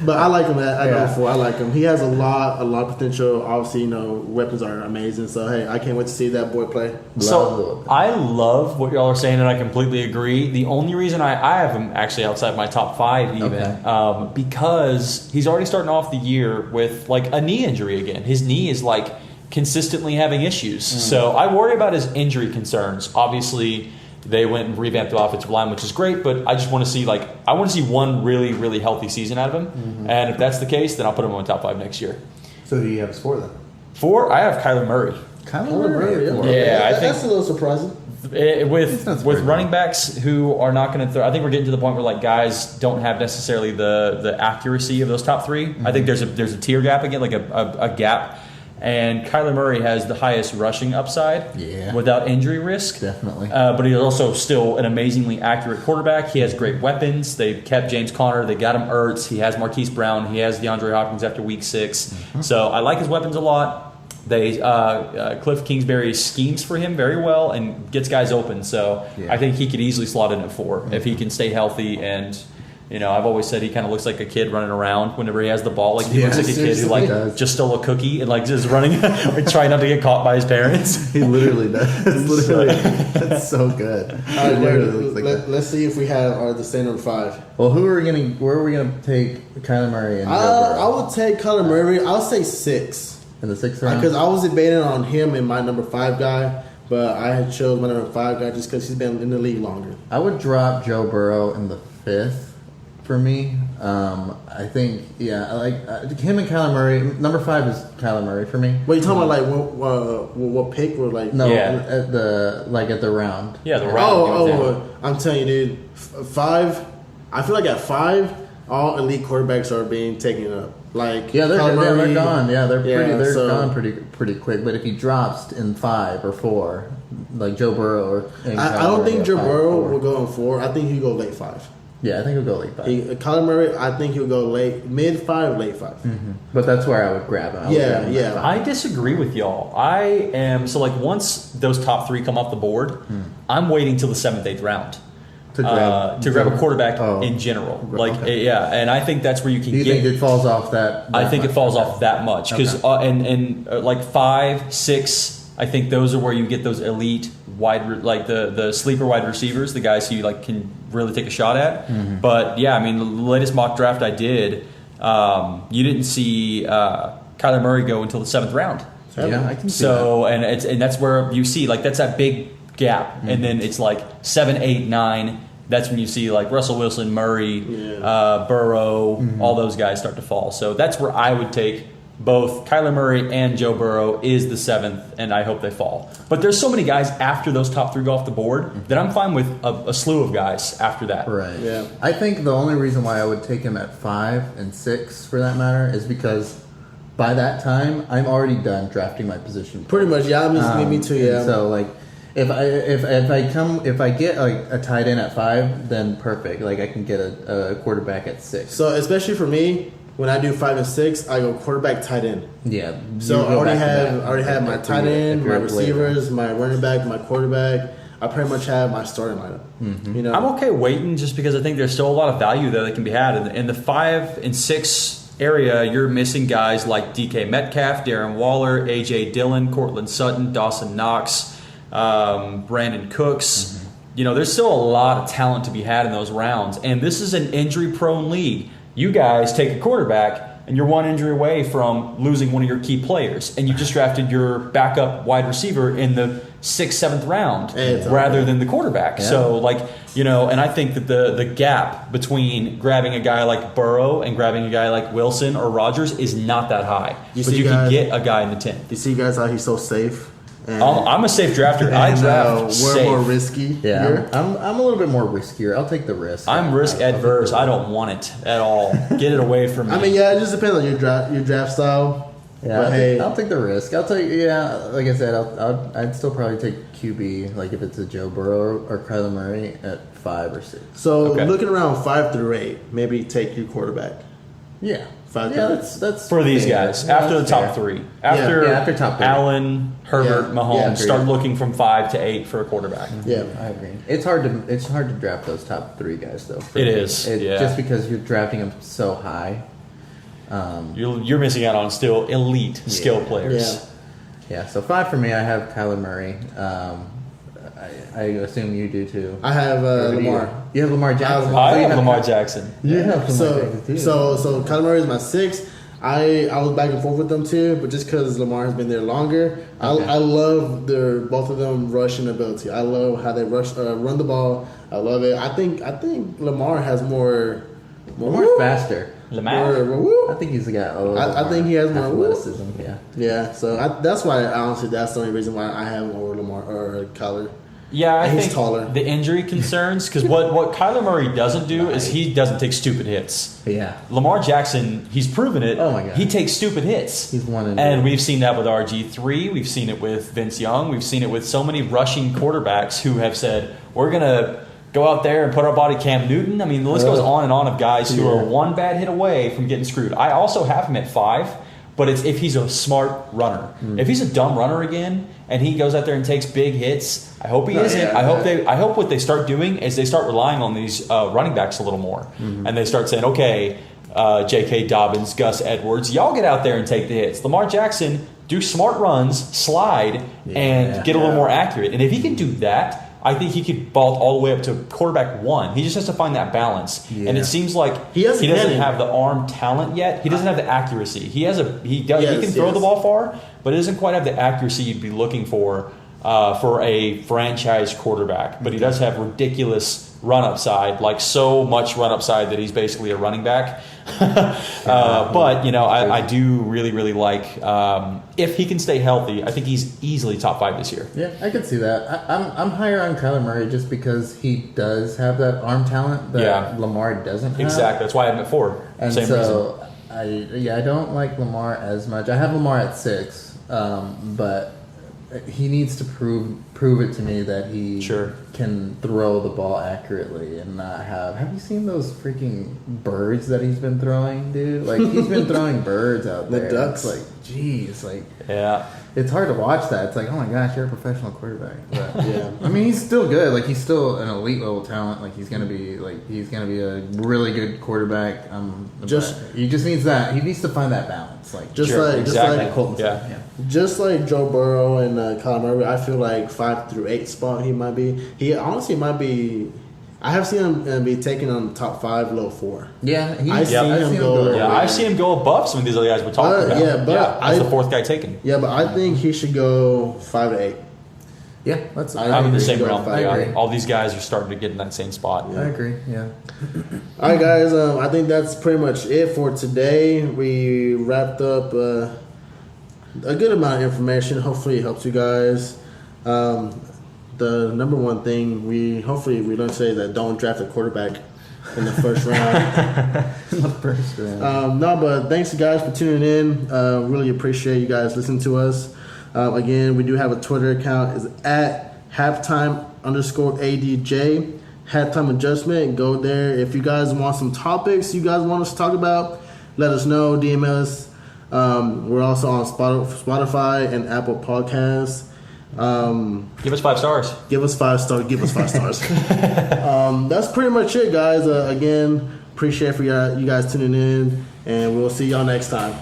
But I like him at
Yeah.
number 4. I like him. He has a lot of potential. Obviously, weapons are amazing. So hey, I can't wait to see that boy play.
So I love what y'all are saying, and I completely agree. The only reason I have him actually outside my top 5 even because he's already starting off the year with like a knee injury again. His knee is like consistently having issues. So I worry about his injury concerns. Obviously, they went and revamped the offensive line, which is great, but I just want to see one really, really healthy season out of him. And if that's the case, then I'll put him in my top 5 next year.
So who do you have as 4 then?
4, I have Kyler Murray.
Kyler Murray.
Yeah, I think
that's a little surprising.
With running backs who are not going to throw, I think we're getting to the point where like guys don't have necessarily the accuracy of those top 3. I think there's a tier gap again, like a gap. And Kyler Murray has the highest rushing upside without injury risk.
Definitely.
But he's also still an amazingly accurate quarterback. He has great weapons. They've kept James Conner. They got him Ertz. He has Marquise Brown. He has DeAndre Hopkins after week 6. So I like his weapons a lot. Cliff Kingsbury schemes for him very well and gets guys open. So I think he could easily slot in at 4 if he can stay healthy. And I've always said he kind of looks like a kid running around whenever he has the ball. Like he looks like a kid who just stole a cookie and like just running, trying not to get caught by his parents.
He literally does. That's so good.
All right, let's see if we have the same number 5.
Well, where are we gonna take Kyler Murray and Joe
I
Burrow?
would take Kyler Murray. I'll say 6
in the 6th round?
because I was debating on him and my number 5 guy, but I had chose my number 5 guy just because he's been in the league longer.
I would drop Joe Burrow in the 5th for me. I think, I like him and Kyler Murray. Number 5 is Kyler Murray for me.
What you talking about? Like what pick or like?
No,
Yeah.
at the round.
Yeah, the round.
I'm telling you, dude. 5. I feel like at 5, all elite quarterbacks are being taken up. Like
They're
Kyler Murray,
gone. They're
so-
gone pretty quick. But if he drops in 5 or 4, like Joe Burrow
I don't think Joe Burrow will go in 4. I think he'll go late 5.
Yeah, I think he'll go late 5.
Kyler Murray, I think he'll go mid 5, late 5.
But that's where I would grab him.
I disagree with y'all. Once those top 3 come off the board, I'm waiting till the 7th, 8th round to grab a quarterback in general. And I think that's where you can
Do you
get.
think it falls off that?
I think it
much?
falls off that much because like 5, 6. I think those are where you get those elite the sleeper wide receivers, the guys who you like can really take a shot at. But the latest mock draft I did, you didn't see Kyler Murray go until the 7th round.
Yeah, I can see
So and that's where you see like that's that big gap, and then it's like 7, 8, 9. That's when you see like Russell Wilson, Murray, Burrow, all those guys start to fall. So that's where I would take both Kyler Murray and Joe Burrow is the 7th, and I hope they fall. But there's so many guys after those top 3 go off the board that I'm fine with a slew of guys after that.
Right.
Yeah.
I think the only reason why I would take him at 5 and 6 for that matter is because by that time I'm already done drafting my position.
Pretty much, me too. Yeah.
So like, if I get like a tight end at 5, then perfect. Like I can get a quarterback at 6.
So especially for me, when I do 5 and 6, I go quarterback, tight end.
Yeah.
So I already have my
If
tight end, my
you're later.
receivers, my running back, my quarterback. I pretty much have my starting lineup.
I'm okay waiting just because I think there's still a lot of value there that can be had. In the 5 and 6 area, you're missing guys like DK Metcalf, Darren Waller, A.J. Dillon, Cortland Sutton, Dawson Knox, Brandon Cooks. There's still a lot of talent to be had in those rounds. And this is an injury-prone league. You guys take a quarterback, and you're one injury away from losing one of your key players. And you just drafted your backup wide receiver in the 6th, 7th round rather than the quarterback. Yeah. So, and I think that the gap between grabbing a guy like Burrow and grabbing a guy like Wilson or Rodgers is not that high. You can get a guy in the 10th.
You see guys how he's so safe.
I'm a safe drafter. I draft
we're
safe.
more risky.
Yeah,
here.
I'm a little bit more riskier. I'll take the risk.
I'm risk adverse. I don't want it at all. Get it away from me.
It just depends on your draft style.
Yeah, I'll take the risk. I'll take like I said, I'd still probably take QB, like if it's a Joe Burrow or Kyler Murray at 5 or 6.
So looking around 5 through 8, maybe take your quarterback.
Yeah.
5
that's
for these
fair.
guys after the top 3. After
top 3.
Allen, Herbert, Mahomes, start looking from 5 to 8 for a quarterback.
Yeah,
I agree. It's hard to draft those top 3 guys though.
It is.
Just because you're drafting them so high.
You're missing out on still elite skill players.
Yeah.
Yeah, so 5 for me. I have Kyler Murray. I assume you do too.
I have Lamar.
You have Lamar Jackson.
I have Lamar Jackson.
You have Lamar Jackson too.
So Kyler Murray is my 6. I was back and forth with them too, but just because Lamar has been there longer,
Okay.
I love both of them rushing ability. I love how they run the ball. I love it. I think Lamar has more.
Lamar's faster.
Lamar.
I think he's got.
I think he has more
athleticism. Yeah.
Yeah, so that's why honestly that's the only reason why I have him over Lamar or Kyler.
Yeah, I
He's
think
taller.
the injury concerns, because what Kyler Murray doesn't do is he doesn't take stupid hits.
Yeah.
Lamar Jackson, he's proven it.
Oh my God.
He takes stupid hits.
He's one
and we've seen that with RG3. We've seen it with Vince Young. We've seen it with so many rushing quarterbacks who have said, we're going to go out there and put our body Cam Newton. I mean, the list goes on and on of guys who are one bad hit away from getting screwed. I also have him at 5, but it's if he's a smart runner. If he's a dumb runner again and he goes out there and takes big hits, I hope he isn't.
Yeah,
I hope what they start doing is they start relying on these running backs a little more, and they start saying, okay, J.K. Dobbins, Gus Edwards, y'all get out there and take the hits. Lamar Jackson, do smart runs, slide, and get a little more accurate. And if he can do that, I think he could vault all the way up to quarterback 1. He just has to find that balance.
Yeah.
And it seems like
He
doesn't
hasn't
have the arm talent yet. He doesn't have the accuracy. He can throw the ball far, but it doesn't quite have the accuracy you'd be looking for a franchise quarterback. But he does have ridiculous run upside, like so much run upside that he's basically a running back. But I do really, really like if he can stay healthy. I think he's easily top 5 this year.
Yeah, I could see that. I'm higher on Kyler Murray just because he does have that arm talent that Lamar doesn't have.
Exactly. That's why I have him at 4.
And
Same
so
reason.
I don't like Lamar as much. I have Lamar at 6, but he needs to prove it to me that he can throw the ball accurately and not have. Have you seen those freaking birds that he's been throwing, dude? Like he's been throwing birds out there.
The ducks.
It's like, jeez, like
Yeah.
it's hard to watch that. It's like, oh my gosh, you're a professional quarterback. But
Yeah.
I mean, he's still good. Like he's still an elite level talent. Like he's gonna be a really good quarterback. He just needs that. He needs to find that balance. Like
exactly.
Colton
Yeah.
said. Yeah.
Just like Joe Burrow and Kyler Murray, I feel like 5 through 8 spot he might be. He honestly might be. I have seen him be taken on the top 5, low 4.
Yeah,
I've seen him go.
Yeah, I've seen him go above some of these other guys we're talking about.
yeah, but
as the 4th guy taken.
Yeah, but I think he should go 5 to 8.
Yeah, that's.
I'm in the same realm.
I agree.
All these guys are starting to get in that same spot.
I agree. Yeah.
All right, guys. I think that's pretty much it for today. We wrapped up a good amount of information. Hopefully, it helps you guys. The number one thing we learned today is that don't draft a quarterback in the first round.
In the first round.
No, but thanks, guys, for tuning in. Really appreciate you guys listening to us. Again, we do have a Twitter account. It's at halftime_ADJ. Halftime adjustment. Go there. If you guys want some topics you guys want us to talk about, let us know. DM us. We're also on Spotify and Apple Podcasts.
Give us 5 stars.
Give us 5 stars. Give us 5 stars. That's pretty much it, guys. Again, appreciate for you guys tuning in, and we'll see y'all next time.